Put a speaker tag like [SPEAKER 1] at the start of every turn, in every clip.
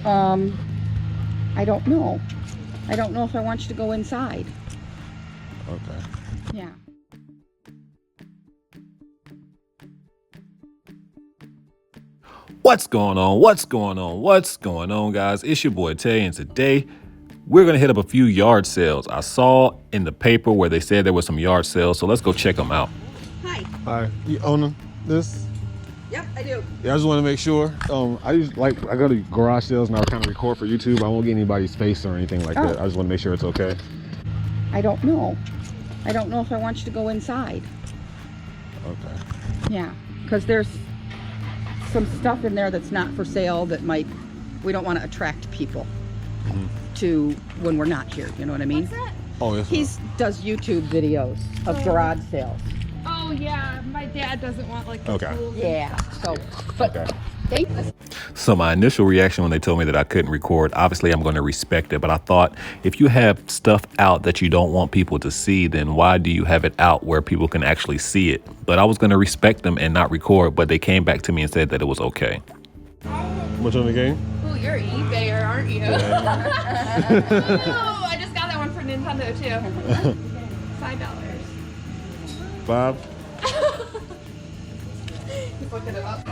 [SPEAKER 1] I don't know. I don't know if I want you to go inside.
[SPEAKER 2] Okay.
[SPEAKER 1] Yeah.
[SPEAKER 3] What's going on? What's going on? What's going on, guys? It's your boy Tay, and today we're gonna hit up a few yard sales. I saw in the paper where they said there were some yard sales, so let's go check them out.
[SPEAKER 1] Hi.
[SPEAKER 2] Hi. You own this?
[SPEAKER 1] Yep, I do.
[SPEAKER 2] Yeah, I just want to make sure. I go to garage sales and I kind of record for YouTube. I won't get anybody's face or anything like that. I just want to make sure it's okay.
[SPEAKER 1] I don't know. I don't know if I want you to go inside.
[SPEAKER 2] Okay.
[SPEAKER 1] Yeah, because there's some stuff in there that's not for sale that we don't want to attract people to when we're not here. You know what I mean?
[SPEAKER 4] What's that?
[SPEAKER 2] Oh, yes.
[SPEAKER 1] He does YouTube videos of garage sales.
[SPEAKER 4] Oh yeah, my dad doesn't want like the
[SPEAKER 2] Okay.
[SPEAKER 4] tools.
[SPEAKER 1] Yeah, so, but
[SPEAKER 2] Okay.
[SPEAKER 3] So my initial reaction when they told me that I couldn't record, obviously I'm going to respect it, but I thought if you have stuff out that you don't want people to see, then why do you have it out where people can actually see it? But I was going to respect them and not record, but they came back to me and said that it was okay.
[SPEAKER 2] Much on the game?
[SPEAKER 4] Ooh, you're an eBayer, aren't you? Oh, I just got that one for Nintendo too. $5.
[SPEAKER 2] 5?
[SPEAKER 4] He's looking it up.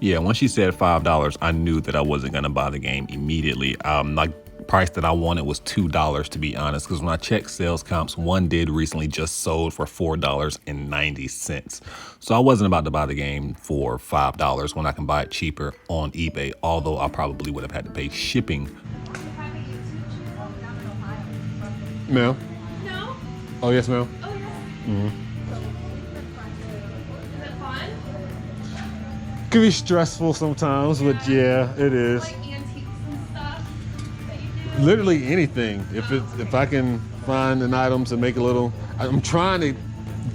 [SPEAKER 3] Yeah, when she said $5, I knew that I wasn't going to buy the game immediately. Like, price that I wanted was $2, to be honest, because when I checked sales comps, one did recently just sold for $4.90. So I wasn't about to buy the game for $5 when I can buy it cheaper on eBay, although I probably would have had to pay shipping.
[SPEAKER 2] Ma'am?
[SPEAKER 4] No?
[SPEAKER 2] Oh, yes, ma'am.
[SPEAKER 4] Oh yeah.
[SPEAKER 2] Mm-hmm.
[SPEAKER 4] Is it fun?
[SPEAKER 2] Could be stressful sometimes, but yeah, it is.
[SPEAKER 4] Like antiques and stuff that you do?
[SPEAKER 2] Literally anything. If I can find an item to make a little, I'm trying to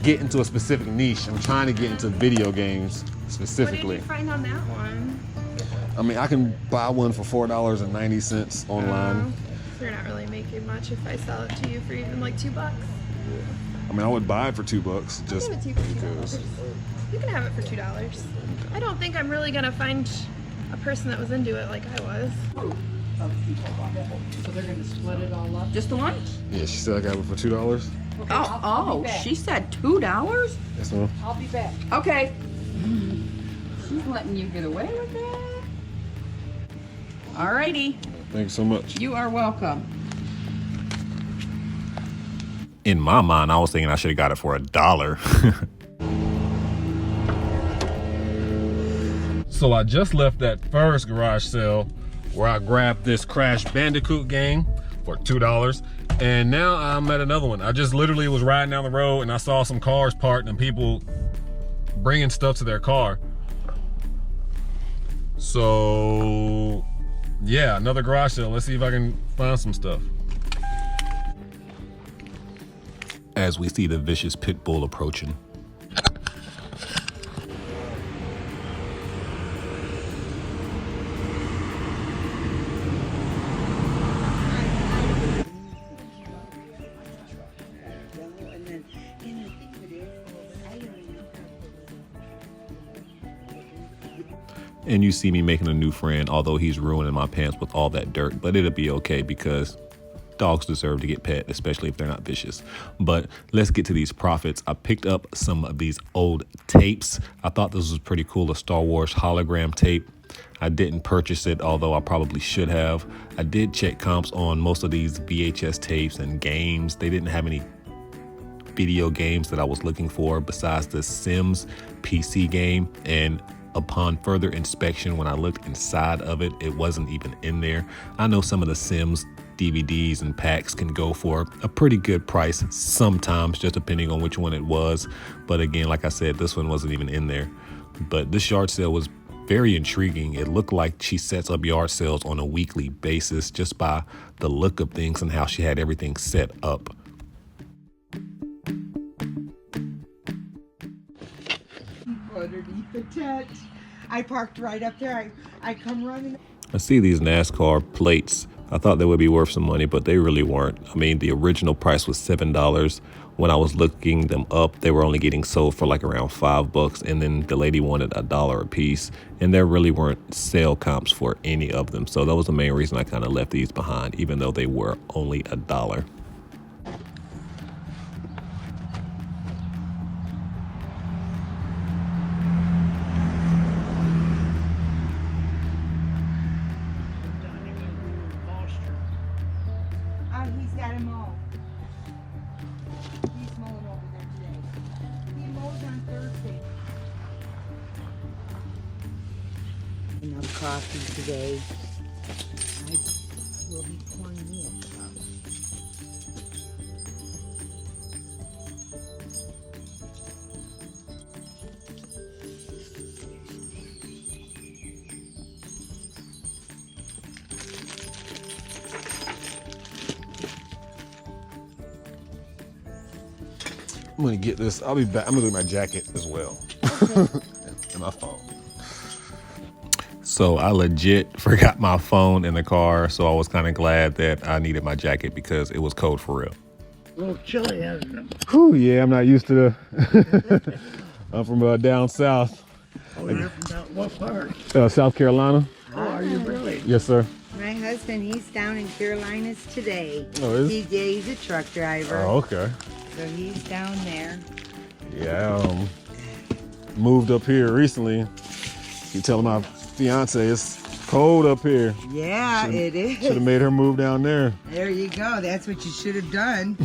[SPEAKER 2] get into a specific niche. I'm trying to get into video games specifically.
[SPEAKER 4] What did you find on that one?
[SPEAKER 2] I mean, I can buy one for $4.90 online.
[SPEAKER 4] So you're not really making much if I sell it to you for even like $2.
[SPEAKER 2] I mean, I would buy it for $2 just
[SPEAKER 4] I'll give it to you for
[SPEAKER 2] because.
[SPEAKER 4] $2. You can have it for $2. I don't think I'm really gonna find a person that was into it like I was.
[SPEAKER 1] So they're gonna split it all up. Just the one?
[SPEAKER 2] Yeah, she said I got it for $2.
[SPEAKER 1] Okay, I'll be back. She said $2?
[SPEAKER 2] Yes, ma'am.
[SPEAKER 1] I'll be back. Okay. She's letting you get away with that. Alrighty.
[SPEAKER 2] Thank you so much.
[SPEAKER 1] You are welcome.
[SPEAKER 3] In my mind, I was thinking I should have got it for $1. So I just left that first garage sale where I grabbed this Crash Bandicoot game for $2. And now I'm at another one. I just literally was riding down the road and I saw some cars parked and people bringing stuff to their car. So yeah, another garage sale. Let's see if I can find some stuff. As we see the vicious pit bull approaching. And you see me making a new friend, although he's ruining my pants with all that dirt, but it'll be okay because dogs deserve to get pet, especially if they're not vicious. But let's get to these profits. I picked up some of these old tapes. I thought this was pretty cool, a Star Wars hologram tape. I didn't purchase it, although I probably should have. I did check comps on most of these VHS tapes and games. They didn't have any video games that I was looking for besides the Sims PC game, and upon further inspection, when I looked inside of it, it wasn't even in there. I know some of the Sims DVDs and packs can go for a pretty good price sometimes, just depending on which one it was. But again, like I said, this one wasn't even in there. But this yard sale was very intriguing. It looked like she sets up yard sales on a weekly basis just by the look of things and how she had everything set up.
[SPEAKER 5] Underneath the tent. I parked right up there. I come running.
[SPEAKER 3] I see these NASCAR plates I thought they would be worth some money, but they really weren't. I mean, the original price was $7. When I was looking them up, they were only getting sold for like around $5, and then the lady wanted $1 a piece, and there really weren't sale comps for any of them. So that was the main reason I kind of left these behind, even though they were only $1.
[SPEAKER 5] He's got him all. He's mowing over there today. He mows on Thursday. Enough coffee today. I will be pouring me a cup.
[SPEAKER 2] I'm gonna get this. I'll be back. I'm gonna do my jacket as well. And my phone.
[SPEAKER 3] So I legit forgot my phone in the car, so I was kind of glad that I needed my jacket because it was cold for real.
[SPEAKER 6] A little chilly, hasn't it?
[SPEAKER 2] Whew, yeah, I'm not used to the. I'm from down south,
[SPEAKER 6] Oh, you're from down, what part?
[SPEAKER 2] South Carolina.
[SPEAKER 6] Oh, are you really?
[SPEAKER 2] Yes, sir.
[SPEAKER 5] My husband, he's down in Carolinas today.
[SPEAKER 2] Oh, is
[SPEAKER 5] He's a truck driver.
[SPEAKER 2] Oh, okay.
[SPEAKER 5] So he's down there.
[SPEAKER 2] Yeah, moved up here recently. You telling my fiance it's cold up here.
[SPEAKER 5] Yeah, it
[SPEAKER 2] Should
[SPEAKER 5] is.
[SPEAKER 2] have made her move down there.
[SPEAKER 5] There you go. That's what you should have done.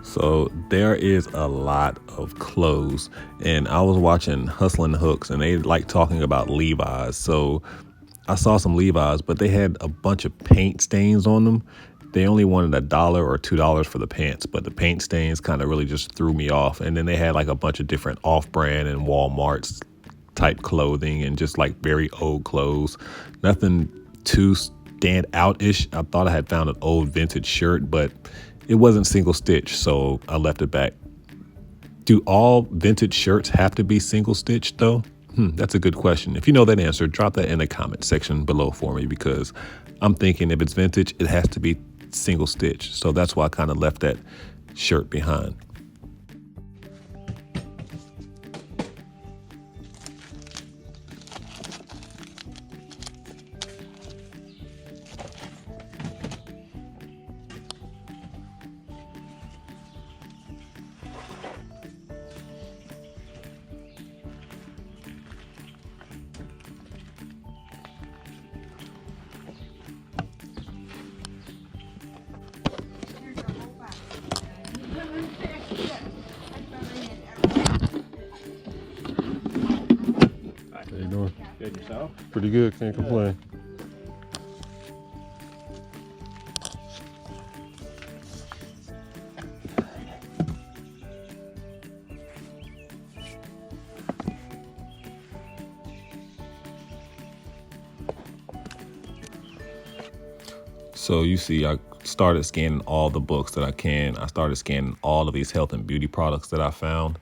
[SPEAKER 3] So there is a lot of clothes, and I was watching Hustlin' Hooks, and they like talking about Levi's. So I saw some Levi's, but they had a bunch of paint stains on them. They only wanted $1 or $2 for the pants, but the paint stains kind of really just threw me off. And then they had like a bunch of different off-brand and Walmart's type clothing and just like very old clothes. Nothing too stand out-ish. I thought I had found an old vintage shirt, but it wasn't single stitch, so I left it back. Do all vintage shirts have to be single stitched though? That's a good question. If you know that answer, drop that in the comment section below for me, because I'm thinking if it's vintage, it has to be single stitch. So that's why I kind of left that shirt behind.
[SPEAKER 2] How you doing?
[SPEAKER 6] Good yourself?
[SPEAKER 2] Pretty good. Can't complain.
[SPEAKER 3] So you see, I started scanning all the books that I can. I started scanning all of these health and beauty products that I found.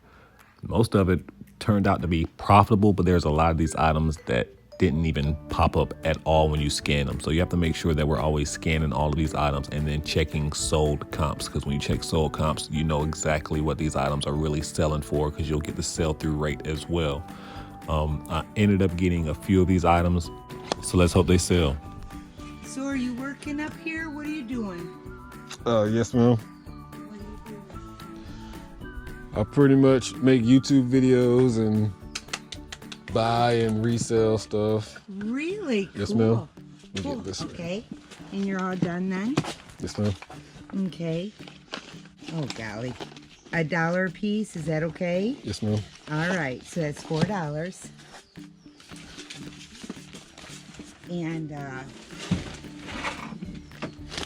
[SPEAKER 3] Most of it turned out to be profitable, but there's a lot of these items that didn't even pop up at all when you scan them. So you have to make sure that we're always scanning all of these items and then checking sold comps, because when you check sold comps, you know exactly what these items are really selling for, because you'll get the sell-through rate as well. I ended up getting a few of these items, so let's hope they sell.
[SPEAKER 5] So are you working up here? What are you doing?
[SPEAKER 2] Yes, ma'am. I pretty much make YouTube videos and buy and resell stuff.
[SPEAKER 5] Really? Cool.
[SPEAKER 2] Yes, ma'am. Let me
[SPEAKER 5] Cool.
[SPEAKER 2] get this.
[SPEAKER 5] Okay. And you're all done then?
[SPEAKER 2] Yes, ma'am.
[SPEAKER 5] Okay. Oh, golly. $1 a piece, is that okay?
[SPEAKER 2] Yes, ma'am.
[SPEAKER 5] All right, so that's $4.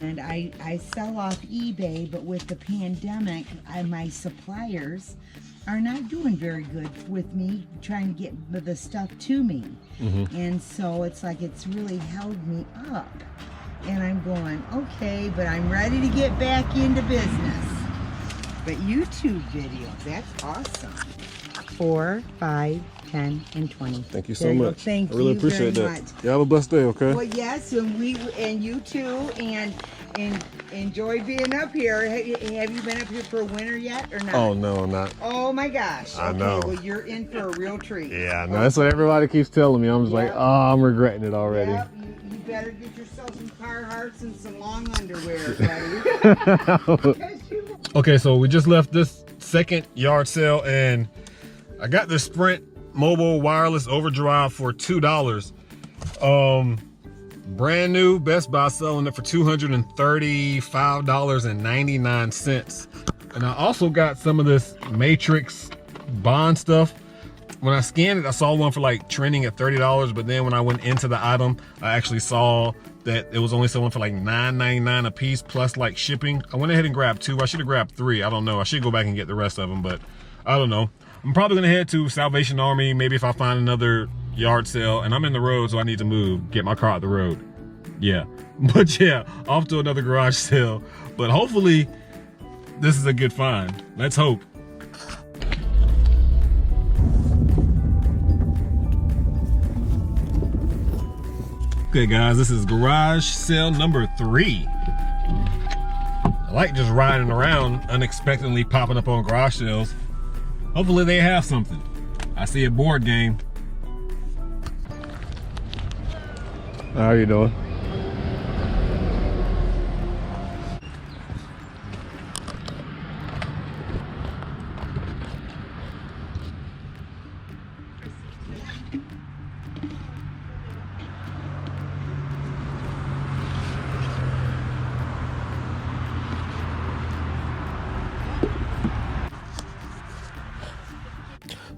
[SPEAKER 5] And I sell off eBay, but with the pandemic, my suppliers are not doing very good with me trying to get the stuff to me. And so it's like it's really held me up. And I'm going, okay, but I'm ready to get back into business. But YouTube videos, that's awesome. 4, 5, 10, and 20.
[SPEAKER 2] Thank you
[SPEAKER 5] There
[SPEAKER 2] so
[SPEAKER 5] go.
[SPEAKER 2] much.
[SPEAKER 5] Thank
[SPEAKER 2] I really
[SPEAKER 5] you
[SPEAKER 2] appreciate
[SPEAKER 5] very
[SPEAKER 2] that.
[SPEAKER 5] much.
[SPEAKER 2] You have a blessed day, okay?
[SPEAKER 5] Well, yes, and you too, and enjoy being up here. Have you been up here for a winter yet or not?
[SPEAKER 2] Oh, no, not.
[SPEAKER 5] Oh my gosh.
[SPEAKER 2] I
[SPEAKER 5] Okay,
[SPEAKER 2] know.
[SPEAKER 5] well you're in for a real treat.
[SPEAKER 2] Yeah, no, that's what everybody keeps telling me. I'm just like,
[SPEAKER 5] Yep.
[SPEAKER 2] oh, I'm regretting it already.
[SPEAKER 5] Yep, you better get yourself some Carhartts and some long underwear, buddy.
[SPEAKER 2] Okay, so we just left this second yard sale and I got the Sprint mobile wireless overdrive for $2. Brand new, Best Buy selling it for $235.99. And I also got some of this Matrix Bond stuff. When I scanned it, I saw one for like trending at $30, but then when I went into the item, I actually saw that it was only selling for like $9.99 a piece plus like shipping. I went ahead and grabbed 2. I should have grabbed 3. I don't know. I should go back and get the rest of them, but I don't know. I'm probably gonna head to Salvation Army, maybe if I find another yard sale, and I'm in the road, so I need to move, get my car out the road. Yeah, but yeah, off to another garage sale. But hopefully this is a good find. Let's hope. Okay guys, this is garage sale number 3. I like just riding around, unexpectedly popping up on garage sales. Hopefully they have something. I see a board game. How are you doing?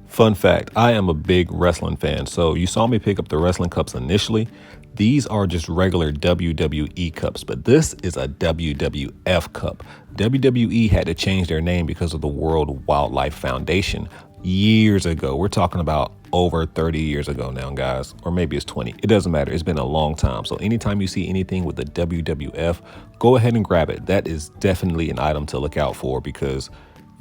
[SPEAKER 3] Fun fact, I am a big wrestling fan, so you saw me pick up the wrestling cups initially. These are just regular WWE cups, but this is a WWF cup. WWE had to change their name because of the World Wildlife Foundation years ago. We're talking about over 30 years ago now, guys, or maybe it's 20. It doesn't matter. It's been a long time. So anytime you see anything with the WWF, go ahead and grab it. That is definitely an item to look out for because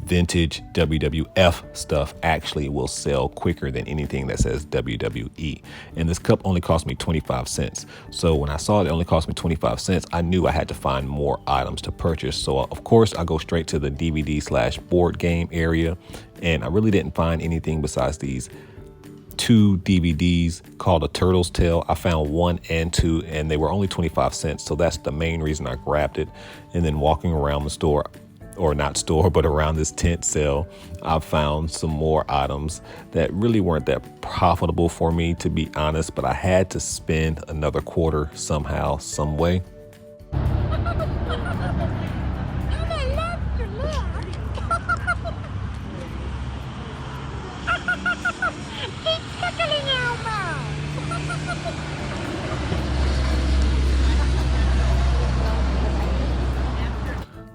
[SPEAKER 3] vintage WWF stuff actually will sell quicker than anything that says WWE. And this cup only cost me 25 cents. So when I saw it only cost me 25 cents, I knew I had to find more items to purchase. So of course I go straight to the DVD/board game area, and I really didn't find anything besides these 2 DVDs called A Turtle's Tale. I found 1 and 2 and they were only 25 cents. So that's the main reason I grabbed it. And then walking around the store, or not store, but around this tent sale, I found some more items that really weren't that profitable for me, to be honest, but I had to spend another quarter somehow, some way.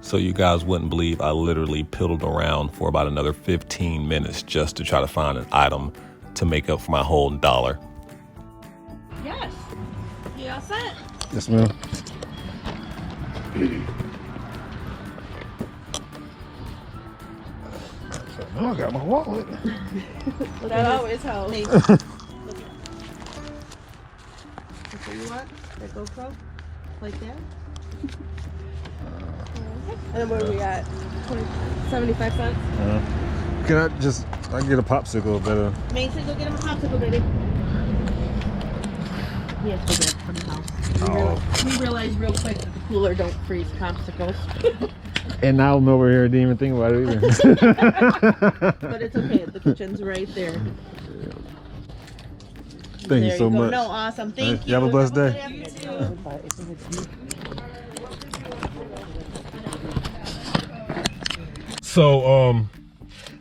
[SPEAKER 3] So you guys wouldn't believe I literally piddled around for about another 15 minutes just to try to find an item to make up for my whole $1.
[SPEAKER 4] Yes. You all set?
[SPEAKER 2] Yes, ma'am. Oh, I got my wallet.
[SPEAKER 4] That always helps.
[SPEAKER 1] That's what you want? That GoPro? Like that?
[SPEAKER 4] And then what do we got? 75 cents?
[SPEAKER 2] Can I get a popsicle better?
[SPEAKER 4] Mason, go get him a popsicle, baby.
[SPEAKER 1] He has to go get it from the house.
[SPEAKER 2] Oh.
[SPEAKER 1] We realized real quick that the cooler don't freeze popsicles.
[SPEAKER 2] And I'm over here didn't even think about it either.
[SPEAKER 1] But it's okay. The kitchen's right there.
[SPEAKER 2] Thank you so much.
[SPEAKER 4] No, awesome. Thank you.
[SPEAKER 2] You have a blessed day.
[SPEAKER 4] You too.
[SPEAKER 2] So,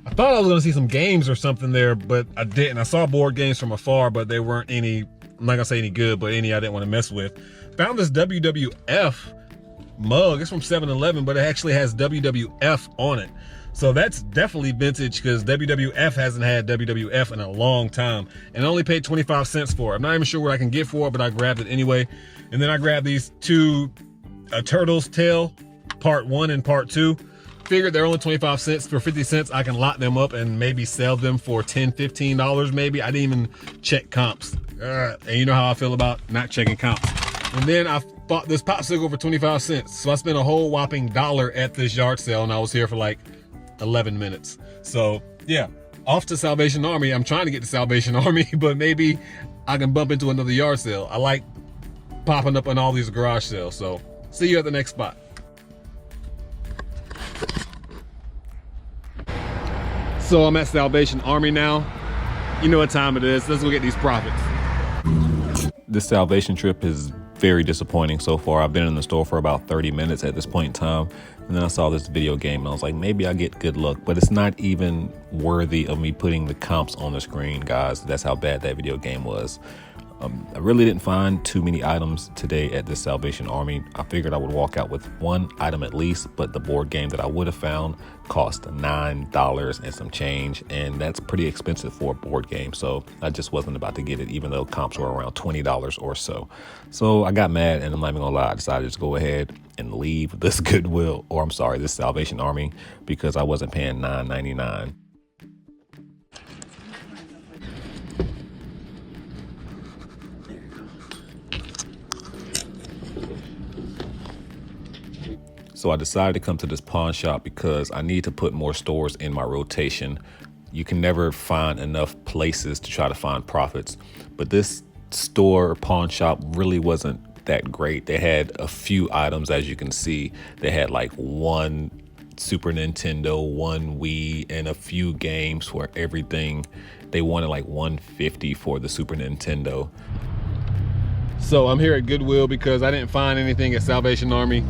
[SPEAKER 2] I thought I was gonna see some games or something there, but I didn't. I saw board games from afar, but they weren't any, I'm not gonna say any good, but any I didn't want to mess with. Found this WWF mug. It's from 7-Eleven, but it actually has WWF on it. So that's definitely vintage because WWF hasn't had WWF in a long time. And I only paid 25 cents for it. I'm not even sure what I can get for it, but I grabbed it anyway. And then I grabbed these 2 A Turtle's Tale, part 1 and part 2. figured they're only 25 cents. For 50 cents, I can lock them up and maybe sell them for $10, $15 maybe. I didn't even check comps. And you know how I feel about not checking comps. And then I bought this popsicle for 25 cents. So I spent a whole whopping $1 at this yard sale, and I was here for like 11 minutes. So yeah, off to Salvation Army. I'm trying to get to Salvation Army, but maybe I can bump into another yard sale. I like popping up on all these garage sales. So see you at the next spot. So I'm at Salvation Army now. You know what time it is. Let's go get these profits.
[SPEAKER 3] This Salvation trip is very disappointing so far. I've been in the store for about 30 minutes at this point in time, and then I saw this video game and I was like, maybe I get good luck, but it's not even worthy of me putting the comps on the screen, guys. That's how bad that video game was. I really didn't find too many items today at this Salvation Army. I figured I would walk out with one item at least, but the board game that I would have found cost $9 and some change, and that's pretty expensive for a board game. So I just wasn't about to get it, even though comps were around $20 or so. So I got mad, and I'm not even gonna lie, I decided to just go ahead and leave this Goodwill, or I'm sorry, this Salvation Army, because I wasn't paying $9.99. So I decided to come to this pawn shop because I need to put more stores in my rotation. You can never find enough places to try to find profits, but this store pawn shop really wasn't that great. They had a few items, as you can see. They had like one Super Nintendo, one Wii, and a few games for everything. They wanted like $150 for the Super Nintendo.
[SPEAKER 2] So I'm here at Goodwill because I didn't find anything at Salvation Army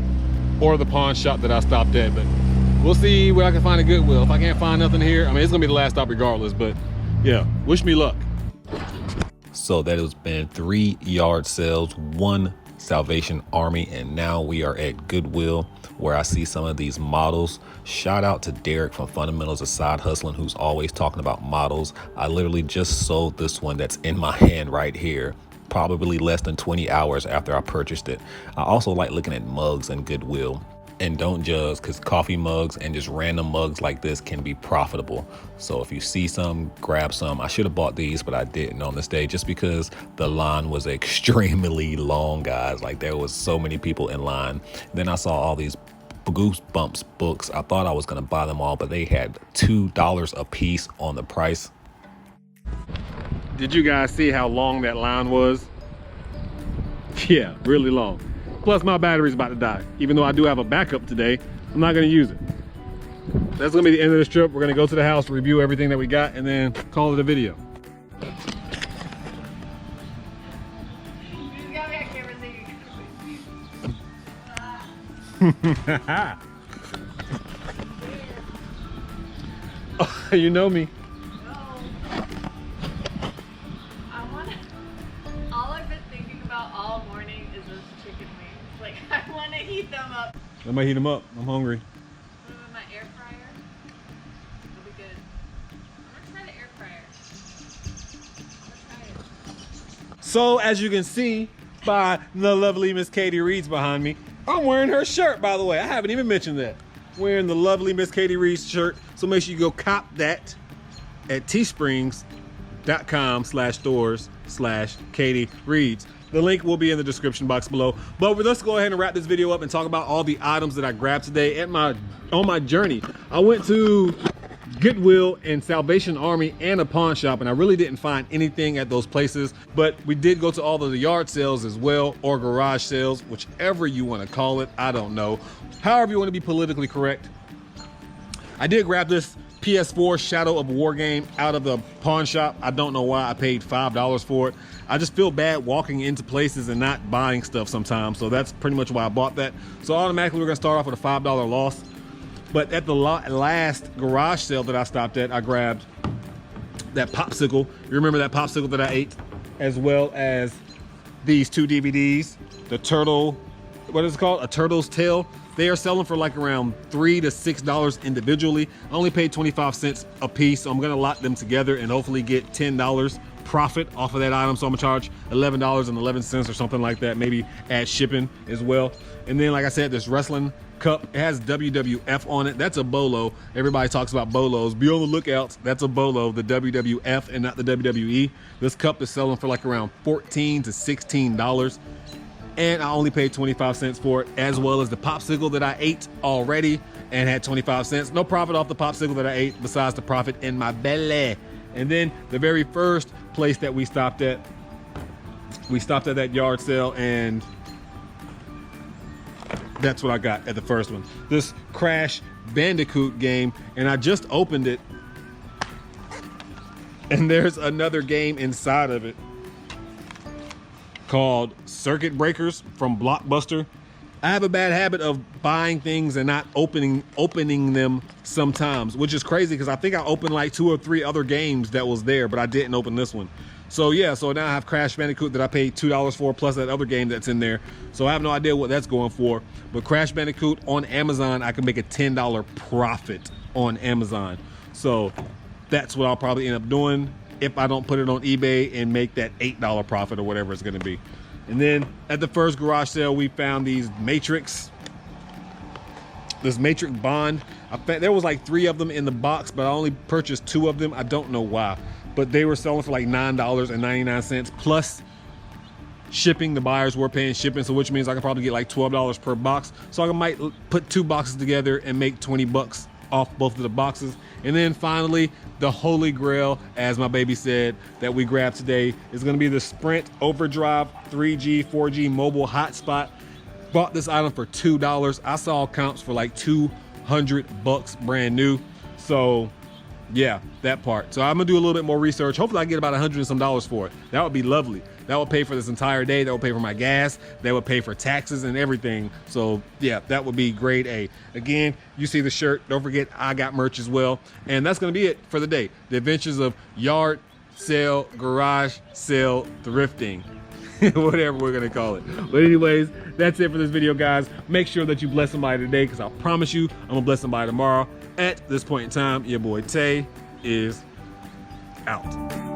[SPEAKER 2] or the pawn shop that I stopped at, but we'll see where I can find a Goodwill. If I can't find nothing here, I mean, it's gonna be the last stop regardless, but yeah, wish me luck.
[SPEAKER 3] So that has been 3 yard sales, 1 Salvation Army, and now we are at Goodwill, where I see some of these models. Shout out to Derek from Fundamentals of Side Hustling, who's always talking about models. I literally just sold this one that's in my hand right here, probably less than 20 hours after I purchased it. I also like looking at mugs and Goodwill. And don't judge, because coffee mugs and just random mugs like this can be profitable. So if you see some, grab some. I should have bought these, but I didn't on this day just because the line was extremely long, guys. Like, there was so many people in line. Then I saw all these Goosebumps books. I thought I was gonna buy them all, but they had $2 a piece on the price.
[SPEAKER 2] Did you guys see how long that line was? Yeah, really long. Plus my battery's about to die. Even though I do have a backup today, I'm not gonna use it. That's gonna be the end of this trip. We're gonna go to the house, review everything that we got, and then call it a video. Oh, you know me.
[SPEAKER 7] All I've been thinking about all morning is those chicken wings. Like, I want to heat them up.
[SPEAKER 2] I might heat them up. I'm hungry.
[SPEAKER 7] Put them in my air fryer. It'll be good. I'm gonna try the air fryer. I'm gonna try it.
[SPEAKER 2] So as you can see by the lovely Miss Katey Reads behind me, I'm wearing her shirt, by the way. I haven't even mentioned that. Wearing the lovely Miss Katey Reads shirt. So make sure you go cop that at teesprings.com/stores/Katey Reads. The link will be in the description box below. But let's go ahead and wrap this video up and talk about all the items that I grabbed today on my journey. I went to Goodwill and Salvation Army and a pawn shop, and I really didn't find anything at those places, but we did go to all of the yard sales as well, or garage sales, whichever you want to call it. I don't know. However you want to be politically correct. I did grab this PS4 Shadow of War game out of the pawn shop. I don't know why I paid $5 for it. I just feel bad walking into places and not buying stuff sometimes, so that's pretty much why I bought that. So automatically we're gonna start off with a $5 loss. But at the last garage sale that I stopped at, I grabbed that popsicle. You remember that popsicle that I ate? As well as these 2 DVDs, the turtle, what is it called? A Turtle's Tale. They are selling for like around $3 to $6 individually. I only paid 25 cents a piece, so I'm gonna lock them together and hopefully get $10 profit off of that item. So I'm gonna charge $11.11 or something like that, maybe add shipping as well. And then, like I said, this wrestling cup, it has WWF on it. That's a bolo. Everybody talks about bolos. Be on the lookout. That's a bolo, the WWF and not the WWE. This cup is selling for like around $14 to $16. And I only paid 25 cents for it, as well as the popsicle that I ate already and had 25 cents. No profit off the popsicle that I ate besides the profit in my belly. And then the very first place that we stopped at that yard sale, and that's what I got at the first one. This Crash Bandicoot game, and I just opened it, and there's another game inside of it called Circuit Breakers from Blockbuster. I have a bad habit of buying things and not opening them sometimes, which is crazy because I think I opened like 2 or 3 other games that was there, but I didn't open this one. So yeah, so now I have Crash Bandicoot that I paid $2 for, plus that other game that's in there. So I have no idea what that's going for. But Crash Bandicoot on Amazon, I can make a $10 profit on Amazon. So that's what I'll probably end up doing if I don't put it on eBay and make that $8 profit or whatever it's gonna be. And then at the first garage sale, we found this Matrix Bond. There was like 3 of them in the box, but I only purchased 2 of them. I don't know why, but they were selling for like $9.99 plus shipping. The buyers were paying shipping, so which means I can probably get like $12 per box. So I might put 2 boxes together and make 20 bucks off both of the boxes. And then finally, the holy grail, as my baby said, that we grabbed today is going to be the Sprint Overdrive 3G 4G mobile hotspot. Bought this item for $2. I saw comps for like $200 brand new. So yeah, that part. So I'm gonna do a little bit more research. Hopefully I get about $100 and some for it. That would be lovely. That would pay for this entire day. That would pay for my gas. That would pay for taxes and everything. So yeah, that would be grade A. Again, you see the shirt. Don't forget I got merch as well. And that's gonna be it for the day. The adventures of yard sale, garage sale, thrifting. Whatever we're gonna call it. But anyways, that's it for this video, guys. Make sure that you bless somebody today, because I promise you I'm gonna bless somebody tomorrow. At this point in time, your boy Tay is out.